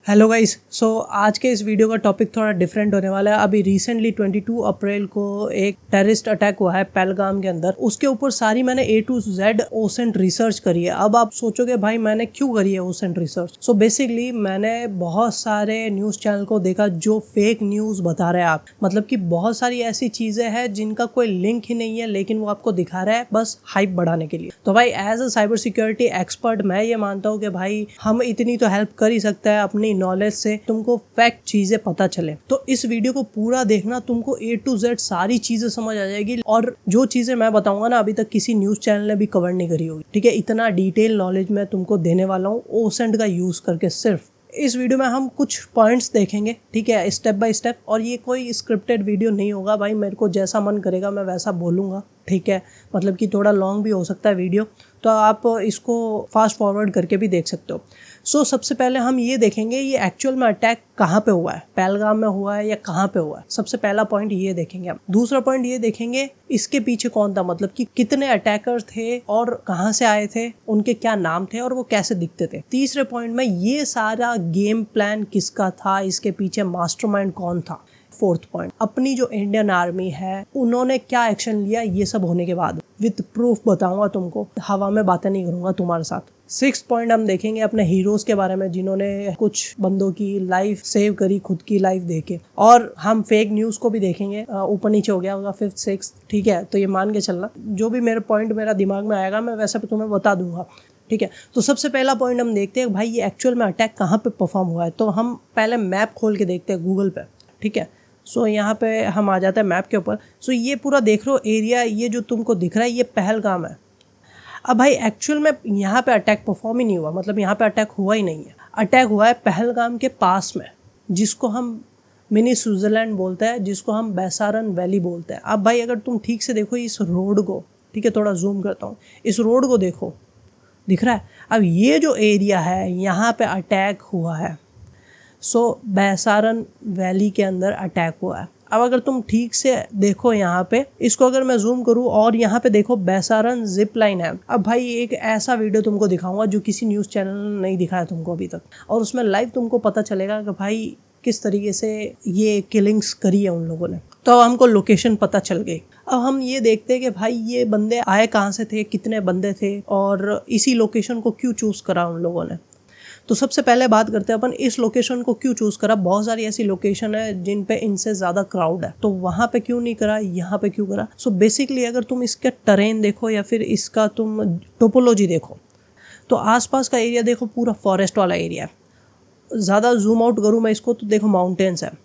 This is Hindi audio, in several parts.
Hello guys. आज के इस वीडियो का टॉपिक थोड़ा डिफरेंट होने वाला है। अभी रिसेंटली 22 अप्रैल को एक टेररिस्ट अटैक हुआ है पहलगाम के अंदर। उसके ऊपर सारी मैंने A to Z OSINT research करी है। अब आप सोचोगे भाई मैंने क्यों करी है ओसेंट रिसर्च। बेसिकली मैंने बहुत सारे न्यूज चैनल को देखा जो फेक न्यूज बता रहे हैं। आप मतलब कि बहुत सारी ऐसी चीजें हैं जिनका कोई लिंक ही नहीं है, लेकिन वो आपको दिखा रहा है बस हाइप बढ़ाने के लिए। तो भाई as a cyber security expert मैं ये मानता हूँ कि भाई हम इतनी तो हेल्प कर ही सकते हैं अपनी नॉलेज से, तुमको फैक्ट चीजें पता चले। तो इस वीडियो को पूरा देखना, तुमको A to Z सारी चीजें समझ आ जाएगी। और जो चीजें मैं बताऊंगा ना अभी तक किसी न्यूज चैनल ने भी कवर नहीं करी होगी। ठीक है, इतना डिटेल नॉलेज मैं तुमको देने वाला हूँ ओसेंट का यूज करके। सिर्फ इस वीडियो में हम कुछ पॉइंट्स देखेंगे, ठीक है, स्टेप बाय स्टेप। और ये कोई स्क्रिप्टेड वीडियो नहीं होगा भाई, मेरे को जैसा मन करेगा मैं वैसा बोलूँगा। ठीक है, मतलब कि थोड़ा लॉन्ग भी हो सकता है वीडियो, तो आप इसको फास्ट फॉरवर्ड करके भी देख सकते हो। सबसे पहले हम ये देखेंगे ये एक्चुअल में अटैक कहाँ पे हुआ है, पहलगाम में हुआ है या कहाँ पे हुआ है। सबसे पहला पॉइंट ये देखेंगे हम। दूसरा पॉइंट ये देखेंगे इसके पीछे कौन था, मतलब कि कितने अटैकर थे और कहाँ से आए थे, उनके क्या नाम थे और वो कैसे दिखते थे। तीसरे पॉइंट में ये सारा गेम प्लान किसका था, इसके पीछे मास्टरमाइंड कौन था। फोर्थ पॉइंट, अपनी जो इंडियन आर्मी है उन्होंने क्या एक्शन लिया। ये सब होने के बाद विद प्रूफ बताऊंगा तुमको, हवा में बातें नहीं करूंगा तुम्हारे साथ। सिक्स्थ पॉइंट हम देखेंगे अपने हीरोज के बारे में जिन्होंने कुछ बंदों की लाइफ सेव करी खुद की लाइफ देके। और हम फेक न्यूज को भी देखेंगे, ऊपर नीचे हो गया होगा फिफ्थ सिक्स्थ। ठीक है, तो ये मान के चलना, जो भी मेरे पॉइंट मेरा दिमाग में आएगा मैं वैसे तुम्हें बता दूंगा। ठीक है, तो सबसे पहला पॉइंट हम देखते हैं भाई ये एक्चुअल में अटैक कहाँ पे परफॉर्म हुआ है। तो हम पहले मैप खोल के देखते हैं गूगल पे। ठीक है, यहाँ पे हम आ जाते हैं मैप के ऊपर। ये पूरा देख लो एरिया, ये जो तुमको दिख रहा है ये पहलगाम है। अब भाई एक्चुअल में यहाँ पे अटैक परफॉर्म ही नहीं हुआ, मतलब यहाँ पे अटैक हुआ ही नहीं है। अटैक हुआ है पहलगाम के पास में, जिसको हम मिनी स्विट्जरलैंड बोलते हैं, जिसको हम बैसारन वैली बोलते हैं। अब भाई अगर तुम ठीक से देखो इस रोड को, ठीक है, थोड़ा जूम करता हूँ, इस रोड को देखो, दिख रहा है। अब ये जो एरिया है यहाँ पे अटैक हुआ है। बैसारन वैली के अंदर अटैक हुआ है। अब अगर तुम ठीक से देखो यहाँ पे, इसको अगर मैं जूम करूँ और यहाँ पे देखो बैसारन जिप लाइन है। अब भाई एक ऐसा वीडियो तुमको दिखाऊंगा जो किसी न्यूज़ चैनल ने नहीं दिखाया तुमको अभी तक, और उसमें लाइव तुमको पता चलेगा कि भाई किस तरीके से ये किलिंग्स करी है उन लोगों ने। तो अब हमको लोकेशन पता चल गई। अब हम ये देखते हैं कि भाई ये बंदे आए कहाँ से थे, कितने बंदे थे और इसी लोकेशन को क्यों चूज करा उन लोगों ने। तो सबसे पहले बात करते हैं अपन इस लोकेशन को क्यों चूज करा। बहुत सारी ऐसी लोकेशन है जिन पे इनसे ज्यादा क्राउड है, तो वहां पे क्यों नहीं करा, यहाँ पे क्यों करा। बेसिकली अगर तुम इसका टेरेन देखो या फिर इसका तुम टोपोलॉजी देखो, तो आसपास का एरिया देखो पूरा फॉरेस्ट वाला एरिया है। ज्यादा जूम आउट करूँ मैं इसको तो देखो माउंटेन्स है।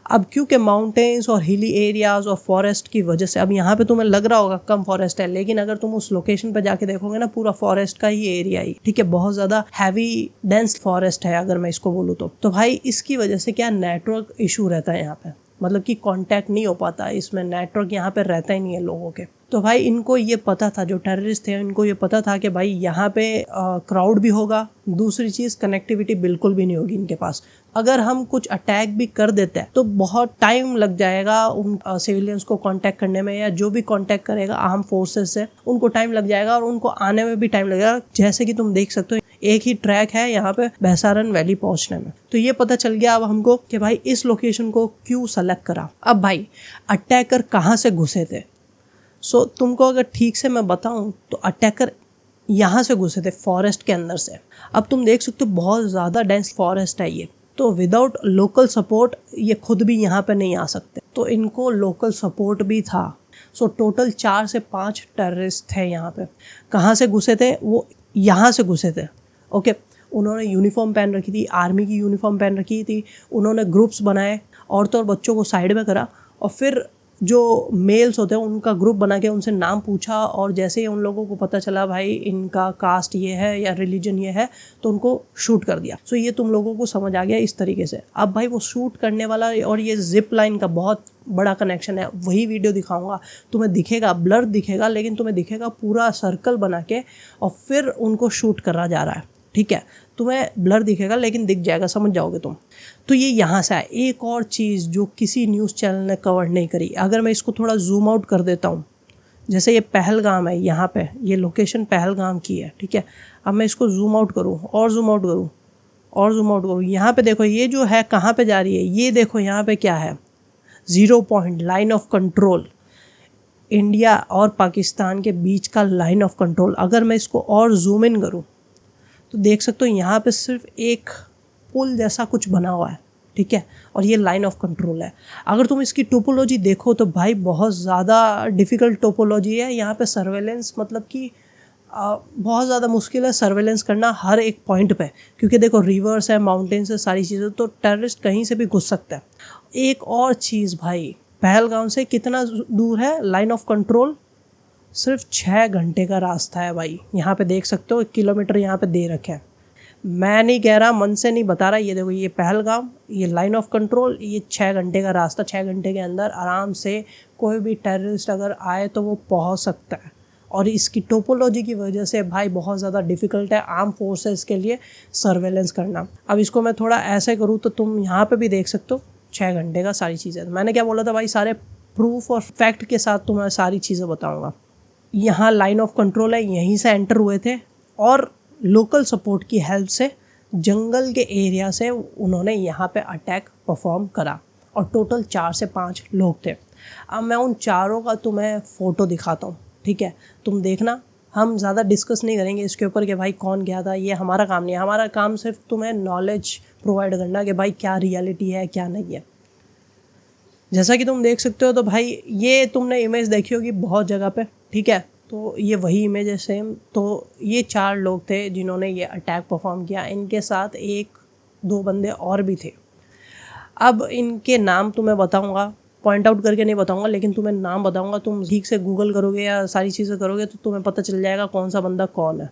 अब क्योंकि माउंटेन्स और हिली एरियाज और फॉरेस्ट की वजह से, अब यहाँ पे तुम्हें लग रहा होगा कम फॉरेस्ट है, लेकिन अगर तुम उस लोकेशन पे जाके देखोगे ना पूरा फॉरेस्ट का ही एरिया ही, ठीक है, बहुत ज्यादा हैवी डेंस फॉरेस्ट है अगर मैं इसको बोलूँ तो भाई इसकी वजह से क्या नेटवर्क इशू रहता है यहाँ पे, मतलब कि कांटेक्ट नहीं हो पाता इसमें, नेटवर्क यहाँ पे रहता ही नहीं है लोगों के। तो भाई इनको ये पता था, जो टेररिस्ट थे इनको ये पता था कि भाई यहाँ पे क्राउड भी होगा, दूसरी चीज कनेक्टिविटी बिल्कुल भी नहीं होगी इनके पास। अगर हम कुछ अटैक भी कर देते हैं तो बहुत टाइम लग जाएगा उन सिविलियंस को कांटेक्ट करने में, या जो भी कांटेक्ट करेगा आर्म फोर्सेस से उनको टाइम लग जाएगा और उनको आने में भी टाइम लगेगा। जैसे कि तुम देख सकते हो एक ही ट्रैक है यहाँ पे बैसारन वैली पहुंचने में। तो ये पता चल गया अब हमको कि भाई इस लोकेशन को क्यों सेलेक्ट करा। अब भाई अटैकर कहाँ से घुसे थे। तुमको अगर ठीक से मैं बताऊं तो अटैकर यहाँ से घुसे थे फॉरेस्ट के अंदर से। अब तुम देख सकते हो बहुत ज़्यादा डेंस फॉरेस्ट है ये, तो विदाउट लोकल सपोर्ट ये खुद भी यहाँ पे नहीं आ सकते, तो इनको लोकल सपोर्ट भी था। टोटल 4 से 5 टेररिस्ट थे यहाँ पे। कहाँ से घुसे थे, वो यहाँ से घुसे थे। ओके, उन्होंने यूनिफॉर्म पहन रखी थी, आर्मी की यूनिफॉर्म पहन रखी थी। उन्होंने ग्रुप्स बनाए, औरतों और बच्चों को साइड में करा और फिर जो मेल्स होते हैं उनका ग्रुप बना के उनसे नाम पूछा, और जैसे ही उन लोगों को पता चला भाई इनका कास्ट ये है या रिलीजन ये है तो उनको शूट कर दिया। ये तुम लोगों को समझ आ गया इस तरीके से। अब भाई वो शूट करने वाला और ये जिप लाइन का बहुत बड़ा कनेक्शन है, वही वीडियो दिखाऊंगा। तुम्हें दिखेगा ब्लर दिखेगा, लेकिन तुम्हें दिखेगा पूरा सर्कल बना के और फिर उनको शूट करा जा रहा है। ठीक है, तुम्हें ब्लर दिखेगा लेकिन दिख जाएगा, समझ जाओगे तुम। तो ये यहाँ से है। एक और चीज़ जो किसी न्यूज़ चैनल ने कवर नहीं करी, अगर मैं इसको थोड़ा जूम आउट कर देता हूँ, जैसे ये पहलगाम है, यहाँ पे ये लोकेशन पहलगाम की है। ठीक है, अब मैं इसको जूम आउट करूँ और जूम आउट करूँ और जूम आउट करो, यहाँ पे देखो ये जो है कहाँ पे जा रही है, ये देखो यहाँ पे क्या है, 0 point line of control, India और पाकिस्तान के बीच का लाइन ऑफ कंट्रोल। अगर मैं इसको और जूम इन करूँ तो देख सकते हो यहाँ पे सिर्फ एक पुल जैसा कुछ बना हुआ है, ठीक है, और ये लाइन ऑफ कंट्रोल है। अगर तुम इसकी टोपोलॉजी देखो तो भाई बहुत ज़्यादा डिफ़िकल्ट टोपोलॉजी है। यहाँ पे सर्वेलेंस मतलब कि बहुत ज़्यादा मुश्किल है सर्वेलेंस करना हर एक पॉइंट पे, क्योंकि देखो रिवर्स है, माउंटेन्स है, सारी चीज़ें, तो टेररिस्ट कहीं से भी घुस सकता है। एक और चीज़ भाई, पहलगाम से कितना दूर है लाइन ऑफ कंट्रोल, सिर्फ 6 घंटे का रास्ता है भाई। यहाँ पे देख सकते हो 1 किलोमीटर यहाँ पे दे रखे हैं। मैं नहीं कह रहा, मन से नहीं बता रहा, ये देखो ये पहलगाम, ये लाइन ऑफ कंट्रोल, ये 6 घंटे का रास्ता। 6 घंटे के अंदर आराम से कोई भी टेररिस्ट अगर आए तो वो पहुँच सकता है। और इसकी टोपोलॉजी की वजह से भाई बहुत ज़्यादा डिफ़िकल्ट है आर्म फोर्सेस के लिए सर्वेलेंस करना। अब इसको मैं थोड़ा ऐसे करूँ तो तुम यहाँ पे भी देख सकते हो 6 घंटे का सारी चीज़ें। मैंने क्या बोला था भाई, सारे प्रूफ और फैक्ट के साथ तुम्हें सारी चीज़ें बताऊँगा। यहाँ लाइन ऑफ कंट्रोल है, यहीं से एंटर हुए थे और लोकल सपोर्ट की हेल्प से जंगल के एरिया से उन्होंने यहाँ पे अटैक परफॉर्म करा और टोटल 4 से 5 लोग थे। अब मैं उन चारों का तुम्हें फ़ोटो दिखाता हूँ, ठीक है, तुम देखना। हम ज़्यादा डिस्कस नहीं करेंगे इसके ऊपर कि भाई कौन गया था, ये हमारा काम नहीं है। हमारा काम सिर्फ तुम्हें नॉलेज प्रोवाइड करना कि भाई क्या रियलिटी है क्या नहीं है। जैसा कि तुम देख सकते हो तो भाई ये तुमने इमेज देखी होगी बहुत जगह पे, ठीक है, तो ये वही इमेज है सेम। तो ये 4 लोग थे जिन्होंने ये अटैक परफॉर्म किया, इनके साथ 1-2 बंदे और भी थे। अब इनके नाम तुम्हें बताऊंगा, पॉइंट आउट करके नहीं बताऊंगा, लेकिन तुम्हें नाम बताऊंगा। तुम ठीक से गूगल करोगे या सारी चीज़ें करोगे तो तुम्हें पता चल जाएगा कौन सा बंदा कौन है।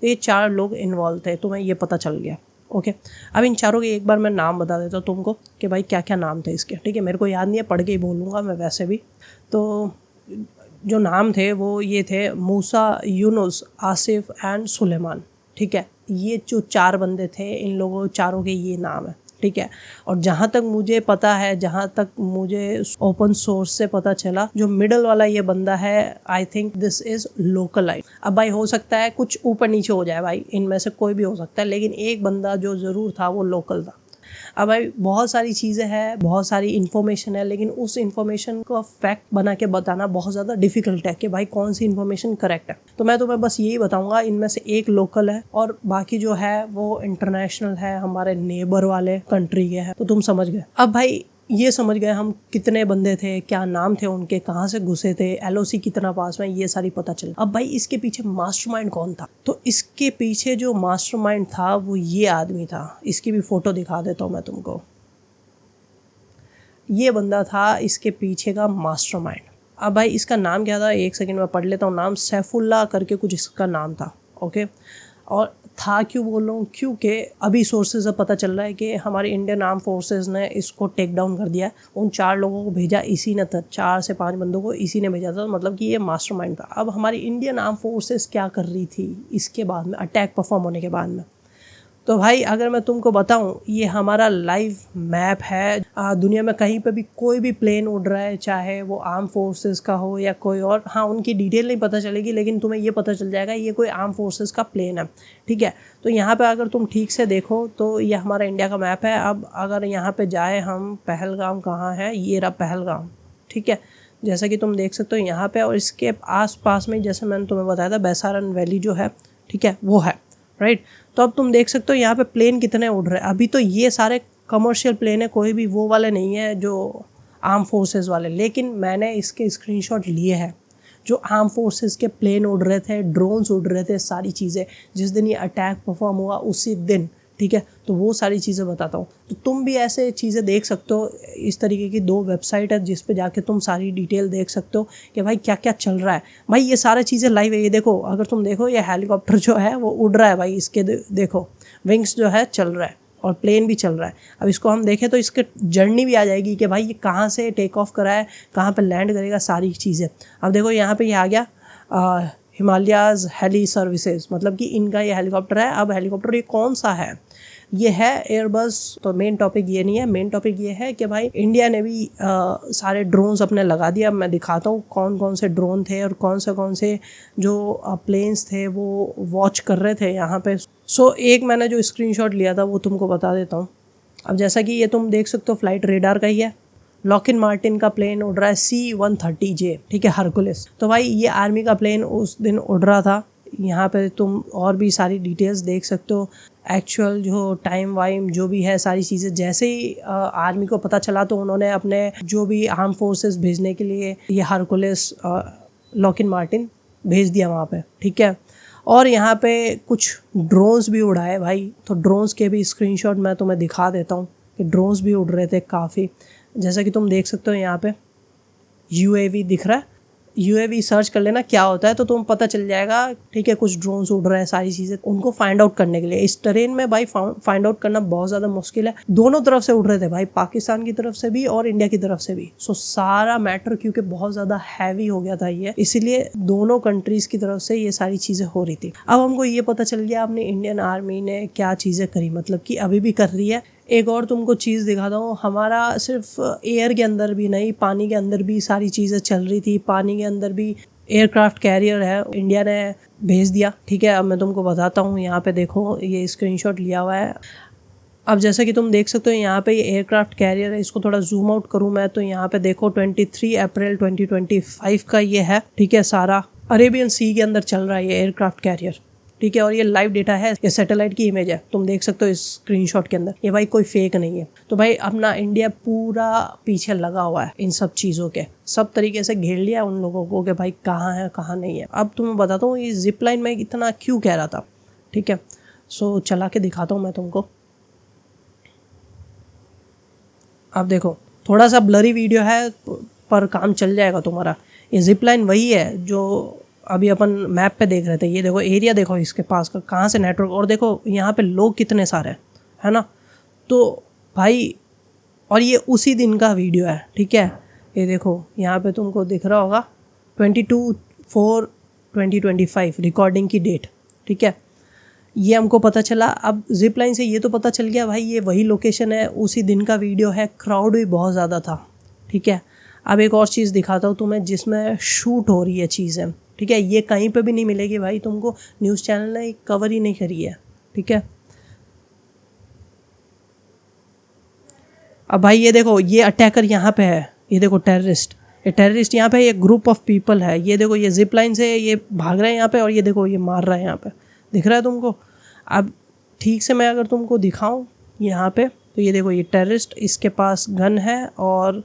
तो ये 4 लोग इन्वॉल्व थे, तुम्हें ये पता चल गया, ओके। अब इन चारों के एक बार मैं नाम बता देता हूँ तुमको कि भाई क्या क्या नाम थे इसके, ठीक है। मेरे को याद नहीं है, पढ़ के ही बोलूँगा मैं वैसे भी। तो जो नाम थे वो ये थे, मूसा, यूनुस, आसिफ एंड सुलेमान, ठीक है। ये जो 4 बंदे थे, इन लोगों चारों के ये नाम है, ठीक है। और जहाँ तक मुझे पता है, जहाँ तक मुझे ओपन सोर्स से पता चला, जो मिडल वाला ये बंदा है, I think this is localite. अब भाई हो सकता है कुछ ऊपर नीचे हो जाए भाई, इनमें से कोई भी हो सकता है, लेकिन एक बंदा जो ज़रूर था वो लोकल था। अब भाई बहुत सारी चीज़ें हैं, बहुत सारी इन्फॉर्मेशन है, लेकिन उस इन्फॉर्मेशन को फैक्ट बना के बताना बहुत ज़्यादा डिफिकल्ट है कि भाई कौन सी इन्फॉर्मेशन करेक्ट है। तो मैं तुम्हें बस यही बताऊंगा, इनमें से एक लोकल है और बाकी जो है वो इंटरनेशनल है, हमारे नेबर वाले कंट्री के हैं। तो तुम समझ गए। अब भाई ये समझ गए हम कितने बंदे थे, क्या नाम थे उनके, कहाँ से घुसे थे, एलओसी कितना पास में, ये सारी पता चली। अब भाई इसके पीछे मास्टरमाइंड कौन था, तो इसके पीछे जो मास्टरमाइंड था वो ये आदमी था। इसकी भी फोटो दिखा देता हूँ मैं तुमको। ये बंदा था इसके पीछे का मास्टरमाइंड। अब भाई इसका नाम क्या था, एक सेकंड में पढ़ लेता हूँ नाम, सैफुल्ला करके कुछ इसका नाम था, ओके। और था क्यों बोल रहा हूँ, क्योंकि अभी सोर्सेज से पता चल रहा है कि हमारे इंडियन आर्म फोर्सेस ने इसको टेक डाउन कर दिया। उन 4 लोगों को भेजा इसी ने था, 4 से 5 बंदों को इसी ने भेजा था, मतलब कि ये मास्टरमाइंड था। अब हमारी इंडियन आर्म फोर्सेस क्या कर रही थी इसके बाद में, अटैक परफॉर्म होने के बाद में, तो भाई अगर मैं तुमको बताऊं, ये हमारा लाइव मैप है। दुनिया में कहीं पे भी कोई भी प्लेन उड़ रहा है, चाहे वो आर्म फोर्सेस का हो या कोई और, हाँ उनकी डिटेल नहीं पता चलेगी, लेकिन तुम्हें ये पता चल जाएगा ये कोई आर्म फोर्सेस का प्लेन है, ठीक है। तो यहाँ पे अगर तुम ठीक से देखो तो ये हमारा इंडिया का मैप है। अब अगर यहाँ पे जाए हम, पहलगाम कहाँ है, ये रहा पहलगाम, ठीक है, जैसा कि तुम देख सकते हो यहाँ पे। और इसके आस पास में जैसे मैंने तुम्हें बताया था बैसारन वैली जो है, ठीक है, वो है, राइट। तो अब तुम देख सकते हो यहाँ पे प्लेन कितने उड़ रहे हैं। अभी तो ये सारे कमर्शियल प्लेन है, कोई भी वो वाले नहीं है जो आर्म फोर्सेस वाले, लेकिन मैंने इसके स्क्रीनशॉट लिए हैं जो आर्म फोर्सेस के प्लेन उड़ रहे थे, ड्रोन्स उड़ रहे थे, सारी चीज़ें जिस दिन ये अटैक परफॉर्म हुआ उसी दिन, ठीक है। तो वो सारी चीज़ें बताता हूँ, तो तुम भी ऐसे चीज़ें देख सकते हो। इस तरीके की 2 वेबसाइट है जिस पे जाके तुम सारी डिटेल देख सकते हो कि भाई क्या क्या चल रहा है। भाई ये सारी चीज़ें लाइव है, ये देखो, अगर तुम देखो ये हेलीकॉप्टर जो है वो उड़ रहा है भाई, इसके देखो विंग्स जो है चल रहा है और प्लेन भी चल रहा है। अब इसको हम देखें तो इसके जर्नी भी आ जाएगी कि भाई ये कहाँ से टेक ऑफ करा है, कहाँ पर लैंड करेगा, सारी चीज़ें। अब देखो यहाँ पर ये आ गया हिमालयाज़ हेली सर्विसेज, मतलब कि इनका ये हेलीकॉप्टर है। अब हेलीकॉप्टर ये कौन सा है, ये है एयरबस। तो मेन टॉपिक ये नहीं है, मेन टॉपिक ये है कि भाई इंडिया ने भी सारे ड्रोन्स अपने लगा दिया। मैं दिखाता हूँ कौन कौन से ड्रोन थे और कौन से जो प्लेन्स थे वो वॉच कर रहे थे यहाँ पे। सो एक मैंने जो स्क्रीनशॉट लिया था वो तुमको बता देता हूँ। अब जैसा कि ये तुम देख सकते हो फ्लाइट रेडार का ही है। लॉकहीड मार्टिन का प्लेन उड़ रहा है C-130J, ठीक है, हरकुलिस। तो भाई ये आर्मी का प्लेन उस दिन उड़ रहा था। यहाँ पे तुम और भी सारी डिटेल्स देख सकते हो, एक्चुअल जो टाइम वाइम जो भी है सारी चीज़ें। जैसे ही आर्मी को पता चला तो उन्होंने अपने जो भी आर्म फोर्सेस भेजने के लिए ये हरकुलिस लॉकहीड मार्टिन भेज दिया वहाँ पे, ठीक है। और यहाँ पे कुछ ड्रोन्स भी उड़ाए भाई। तो ड्रोन्स के भी स्क्रीनशॉट मैं तुम्हें दिखा देता हूँ कि ड्रोन्स भी उड़ रहे थे काफ़ी। जैसा कि तुम देख सकते हो यहाँ पे UAV दिख रहा है। UAV सर्च कर लेना क्या होता है तो तुम पता चल जाएगा, ठीक है। कुछ ड्रोन्स उड़ रहे हैं, सारी चीज़ें उनको फाइंड आउट करने के लिए। इस ट्रेन में भाई फाइंड आउट करना बहुत ज़्यादा मुश्किल है। दोनों तरफ से उड़ रहे थे भाई, पाकिस्तान की तरफ से भी और इंडिया की तरफ से भी। सो सारा मैटर क्योंकि बहुत ज़्यादा हैवी हो गया था ये, इसीलिए दोनों कंट्रीज़ की तरफ से ये सारी चीज़ें हो रही थी। अब हमको ये पता चल गया अपनी इंडियन आर्मी ने क्या चीज़ें करी, मतलब कि अभी भी कर रही है। एक और तुमको चीज़ दिखाता हूँ, हमारा सिर्फ एयर के अंदर भी नहीं, पानी के अंदर भी सारी चीज़ें चल रही थी। पानी के अंदर भी एयरक्राफ्ट कैरियर है, इंडिया ने भेज दिया, ठीक है। अब मैं तुमको बताता हूँ, यहाँ पे देखो ये स्क्रीनशॉट लिया हुआ है। अब जैसे कि तुम देख सकते हो यहाँ पे ये एयरक्राफ्ट कैरियर है। इसको थोड़ा जूम आउट करूँ मैं तो यहाँ पे देखो 23 अप्रैल 2025 का ये है, ठीक है। सारा अरेबियन सी के अंदर चल रहा है ये एयरक्राफ्ट कैरियर, ठीक है। और ये लाइव डेटा है, ये सैटेलाइट की इमेज है, तुम देख सकते हो इस स्क्रीनशॉट के अंदर। ये भाई कोई फेक नहीं है। तो भाई अपना इंडिया पूरा पीछे लगा हुआ है इन सब चीज़ों के, सब तरीके से घेर लिया उन लोगों को कि भाई कहाँ है कहाँ नहीं है। अब तुम्हें बताता हूँ ये जिप लाइन में इतना क्यों कह रहा था, ठीक है। सो चला के दिखाता हूँ मैं तुमको। अब देखो थोड़ा सा ब्लरी वीडियो है पर काम चल जाएगा तुम्हारा। ये जिप लाइन वही है जो अभी अपन मैप पे देख रहे थे। ये देखो एरिया, देखो इसके पास का कहाँ से नेटवर्क, और देखो यहाँ पे लोग कितने सारे हैं, है ना। तो भाई और ये उसी दिन का वीडियो है, ठीक है। ये देखो यहाँ पे तुमको दिख रहा होगा 22/4/2025 रिकॉर्डिंग की डेट, ठीक है। ये हमको पता चला। अब जिप लाइन से ये तो पता चल गया भाई ये वही लोकेशन है, उसी दिन का वीडियो है। क्राउड भी बहुत ज़्यादा था, ठीक है। अब एक और चीज़ दिखाता हूँ तुम्हें जिसमें शूट हो रही है चीज़ें, ठीक है। ये कहीं पे भी नहीं मिलेगी भाई तुमको, न्यूज़ चैनल ने कवर ही नहीं करी है, ठीक है। अब भाई ये देखो ये अटैकर यहाँ पे है, ये देखो टेररिस्ट, ये टेररिस्ट यहाँ पे, ये ग्रुप ऑफ पीपल है। ये देखो ये जिप लाइन से ये भाग रहे हैं यहाँ पे, और ये देखो ये मार रहा है यहाँ पे, दिख रहा है तुमको। अब ठीक से मैं अगर तुमको दिखाऊं यहाँ पे तो ये देखो ये टेररिस्ट, इसके पास गन है और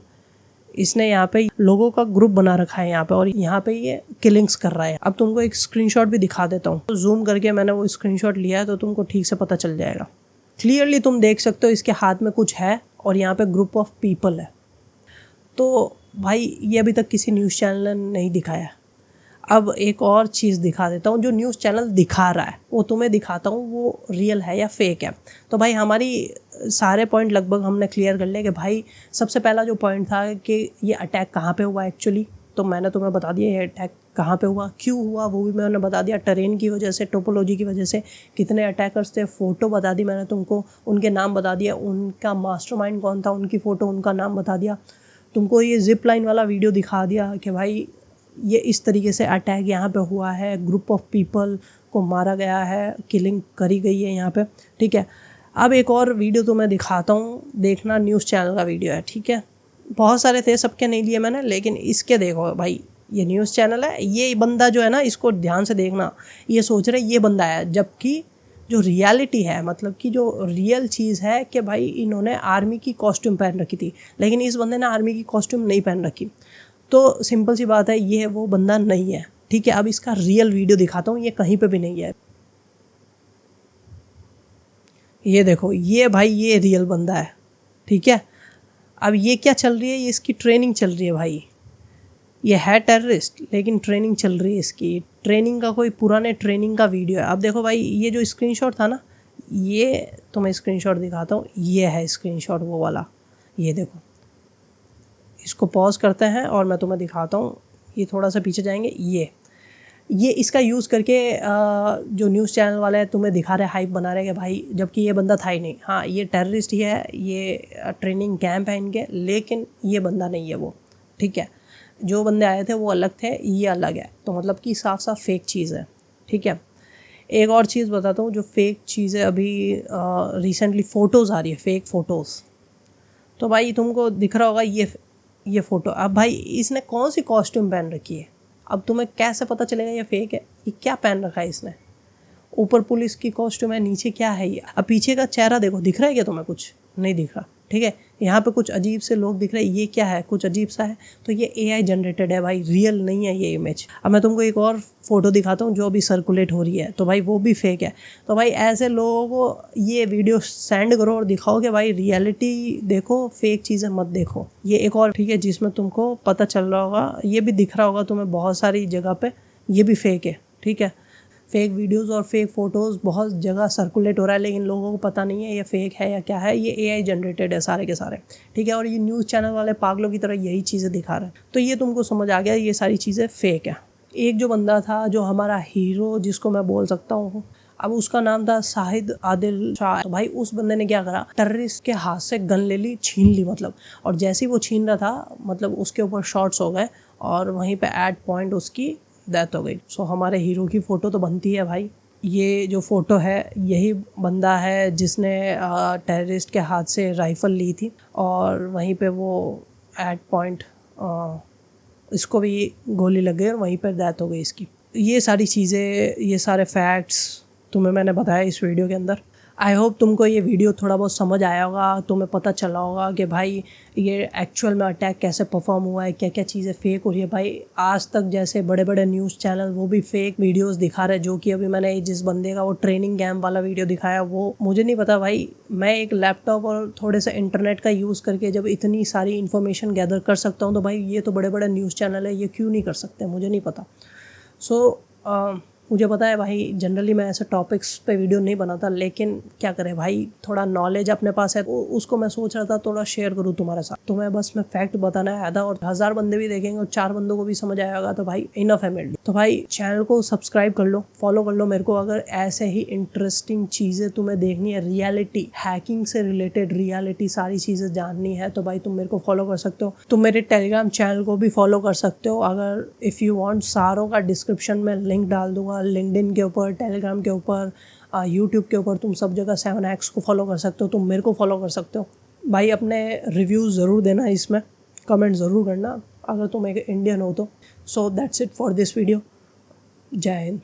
इसने यहाँ पे लोगों का ग्रुप बना रखा है यहाँ पे, और यहाँ पे ये किलिंग्स कर रहा है। अब तुमको एक स्क्रीनशॉट भी दिखा देता हूँ, तो जूम करके मैंने वो स्क्रीनशॉट लिया है तो तुमको ठीक से पता चल जाएगा। क्लियरली तुम देख सकते हो इसके हाथ में कुछ है और यहाँ पे ग्रुप ऑफ पीपल है। तो भाई ये अभी तक किसी न्यूज़ चैनल ने नहीं दिखाया। अब एक और चीज़ दिखा देता हूँ, जो न्यूज़ चैनल दिखा रहा है वो तुम्हें दिखाता हूँ वो रियल है या फेक है। तो भाई हमारी सारे पॉइंट लगभग हमने क्लियर कर लिए कि भाई सबसे पहला जो पॉइंट था कि ये अटैक कहाँ पे हुआ एक्चुअली, तो मैंने तुम्हें बता दिया ये अटैक कहाँ पे हुआ, क्यों हुआ वो भी मैंने बता दिया। टेरेन की वजह से, टोपोलॉजी की वजह से, कितने अटैकर्स थे, फ़ोटो बता दी मैंने तुमको, उनके नाम बता दिया, उनका मास्टरमाइंड कौन था, उनकी फ़ोटो, उनका नाम बता दिया। तुमको ये जिप लाइन वाला वीडियो दिखा दिया कि भाई ये इस तरीके से अटैक यहाँ पे हुआ है, ग्रुप ऑफ पीपल को मारा गया है, किलिंग करी गई है यहाँ पे, ठीक है। अब एक और वीडियो तो मैं दिखाता हूँ, देखना, न्यूज़ चैनल का वीडियो है, ठीक है। बहुत सारे थे, सबके नहीं लिए मैंने, लेकिन इसके देखो भाई ये न्यूज़ चैनल है। ये बंदा जो है ना, इसको ध्यान से देखना, ये सोच रहे ये बंदा है, जबकि जो रियलिटी है, मतलब कि जो रियल चीज़ है कि भाई इन्होंने आर्मी की कॉस्ट्यूम पहन रखी थी, लेकिन इस बंदे ने आर्मी की कॉस्ट्यूम नहीं पहन रखी। तो सिंपल सी बात है, ये वो बंदा नहीं है, ठीक है। अब इसका रियल वीडियो दिखाता हूँ, ये कहीं पे भी नहीं है। ये देखो ये भाई ये रियल बंदा है, ठीक है। अब ये क्या चल रही है, ये इसकी ट्रेनिंग चल रही है भाई। ये है टेररिस्ट लेकिन ट्रेनिंग चल रही है इसकी, ट्रेनिंग का कोई पुराने ट्रेनिंग का वीडियो है। अब देखो भाई ये जो स्क्रीनशॉट था ना, ये तो मैं स्क्रीनशॉट दिखाता हूँ, ये है स्क्रीनशॉट वो वाला, ये देखो। इसको पॉज करते हैं और मैं तुम्हें दिखाता हूँ, ये थोड़ा सा पीछे जाएंगे, ये ये इसका यूज़ करके जो न्यूज़ चैनल वाले हैं तुम्हें दिखा रहे हाइप बना रहे हैं कि भाई, जबकि ये बंदा था ही नहीं। हाँ, ये टेररिस्ट ही है, ये ट्रेनिंग कैंप है इनके, लेकिन ये बंदा नहीं है वो, ठीक है। जो बंदे आए थे वो अलग थे, ये अलग है। तो मतलब कि साफ साफ फेक चीज़ है, ठीक है। एक और चीज़ बताता हूँ, जो फेक चीज़ है अभी रिसेंटली फ़ोटोज़ आ रही है, फेक फ़ोटोज़। तो भाई तुमको दिख रहा होगा ये फ़ोटो। अब भाई इसने कौन सी कॉस्ट्यूम पहन रखी है, अब तुम्हें कैसे पता चलेगा ये फेक है? ये क्या पहन रखा है इसने? ऊपर पुलिस की कॉस्ट्यूम है, नीचे क्या है ये? अब पीछे का चेहरा देखो, दिख रहा है क्या तुम्हें? कुछ नहीं दिख रहा, ठीक है। यहाँ पे कुछ अजीब से लोग दिख रहे हैं, ये क्या है? कुछ अजीब सा है। तो ये AI जनरेटेड है भाई, रियल नहीं है ये इमेज। अब मैं तुमको एक और फोटो दिखाता हूँ जो अभी सर्कुलेट हो रही है, तो भाई वो भी फेक है। तो भाई ऐसे लोगों को ये वीडियो सेंड करो और दिखाओ कि भाई रियलिटी देखो, फेक चीज़ें मत देखो। ये एक और, ठीक है, जिसमें तुमको पता चल रहा होगा, ये भी दिख रहा होगा तुम्हें बहुत सारी जगह पे, ये भी फेक है, ठीक है। फेक वीडियोस और फेक फ़ोटोज़ बहुत जगह सर्कुलेट हो रहा है, लेकिन लोगों को पता नहीं है ये फेक है या क्या है। ये AI जनरेटेड है सारे के सारे, ठीक है। और ये न्यूज़ चैनल वाले पागलों की तरह यही चीज़ें दिखा रहे हैं। तो ये तुमको समझ आ गया, ये सारी चीज़ें फेक है। एक जो बंदा था, जो हमारा हीरो जिसको मैं बोल सकता हूँ, अब उसका नाम था शाहिद आदिल शाह। तो भाई उस बंदे ने क्या करा, टेररिस्ट के हाथ से गन ले ली, छीन ली मतलब। और जैसे ही वो छीन रहा था, मतलब उसके ऊपर शॉट्स हो गए और वहीं पे एट पॉइंट उसकी डेथ हो गई। सो हमारे हीरो की फ़ोटो तो बनती है भाई। ये जो फ़ोटो है, यही बंदा है जिसने टेररिस्ट के हाथ से राइफ़ल ली थी और वहीं पे वो एट पॉइंट इसको भी गोली लग गई और वहीं पर डेथ हो गई इसकी। ये सारी चीज़ें, ये सारे फैक्ट्स तुम्हें मैंने बताया इस वीडियो के अंदर। आई होप तुमको ये वीडियो थोड़ा बहुत समझ आया होगा, तुम्हें पता चला होगा कि भाई ये एक्चुअल में अटैक कैसे परफॉर्म हुआ है, क्या क्या चीज़ें फेक हो रही है। भाई आज तक जैसे बड़े बड़े न्यूज़ चैनल वो भी फेक वीडियोस दिखा रहे हैं, जो कि अभी मैंने जिस बंदे का वो ट्रेनिंग कैंप वाला वीडियो दिखाया, वो मुझे नहीं पता भाई। मैं एक लैपटॉप और थोड़े से इंटरनेट का यूज़ करके जब इतनी सारी इन्फॉर्मेशन गैदर कर सकता हूँ, तो भाई ये तो बड़े बड़े न्यूज़ चैनल है, ये क्यों नहीं कर सकते, मुझे नहीं पता। सो मुझे पता है भाई, जनरली मैं ऐसे टॉपिक्स पे वीडियो नहीं बनाता, लेकिन क्या करें भाई, थोड़ा नॉलेज अपने पास है तो उसको मैं सोच रहा था थोड़ा शेयर करूँ तुम्हारे साथ। तो मैं बस फैक्ट बताना आया था, और 1000 बंदे भी देखेंगे और 4 बंदों को भी समझ आया होगा, तो भाई इनफ है मेरे लिए। तो भाई चैनल को सब्सक्राइब कर लो, फॉलो कर लो मेरे को। अगर ऐसे ही इंटरेस्टिंग चीज़ें तुम्हें देखनी है, रियलिटी, हैकिंग से रिलेटेड रियलिटी सारी चीज़ें जाननी है, तो भाई तुम मेरे को फॉलो कर सकते हो। तुम मेरे टेलीग्राम चैनल को भी फॉलो कर सकते हो। अगर इफ़ यू वांट, सारों का डिस्क्रिप्शन में लिंक डाल दूंगा, लिंक्डइन के ऊपर, टेलीग्राम के ऊपर, यूट्यूब के ऊपर। तुम सब जगह 7x को फॉलो कर सकते हो, तुम मेरे को फॉलो कर सकते हो। भाई अपने रिव्यूज़ ज़रूर देना, इसमें कमेंट ज़रूर करना अगर तुम एक इंडियन हो तो। So that's it for this video. जय हिंद।